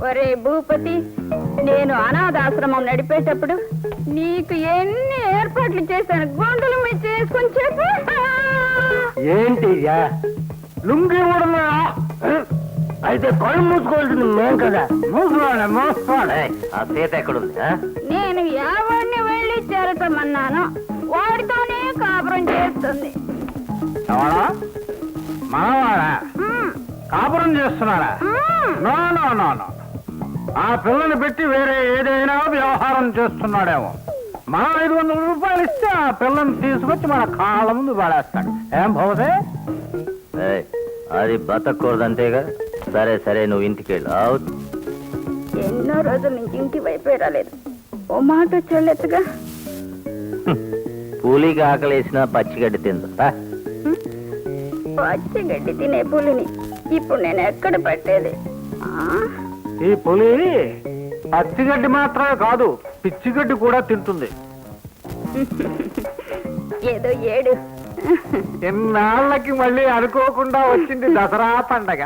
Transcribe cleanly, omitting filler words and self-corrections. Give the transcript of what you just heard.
ఒరే భూపతి, నేను అనాథాశ్రమం నడిపేటప్పుడు నీకు ఎన్ని ఏర్పాట్లు చేశాను, గుండెలు మీద చేసుకొని చెప్పు. ఏంటి లుంగి కూడా అయితే కళ్ళు మూసుకోవాల్సింది మేం కదా. మూసుకోవాడే. ఆ సీత ఎక్కడుంది? నేను ఎవరిని వెళ్ళి చేరటమన్నాను, వాడితోనే కాపురం చేస్తుంది. మనవాడా కాపురం చేస్తున్నాడా? నో నో నో నో, ఆ పిల్లని పెట్టి వేరే ఏదైనా వ్యవహారం చేస్తున్నాడేమో. మనం 500 రూపాయలు ఇస్తే ఆ పిల్లని తీసుకొచ్చి మన కాళ్ళ ముందు పడేస్తాడు. ఏం భవతే? అది బతకూడదంతేగా. సరే సరే, నువ్వు ఇంటికి వెళ్ళు. ఎన్నో రోజుల నుంచి ఇంటి వైపే రాలేదు. ఓ మాట చెల్లెత్తుగా. పూలికి ఆకలేసిన పచ్చిగడ్డి తిందు. పచ్చిగడ్డి తినే పులిని ఇప్పుడు నేను ఎక్కడ పెట్టేది? ఈ పులి పచ్చిగడ్డి మాత్రమే కాదు, పిచ్చిగడ్డి కూడా తింటుంది. ఏదో ఏడు. ఎన్నాళ్ళకి మళ్ళీ అనుకోకుండా వచ్చింది దసరా పండగ.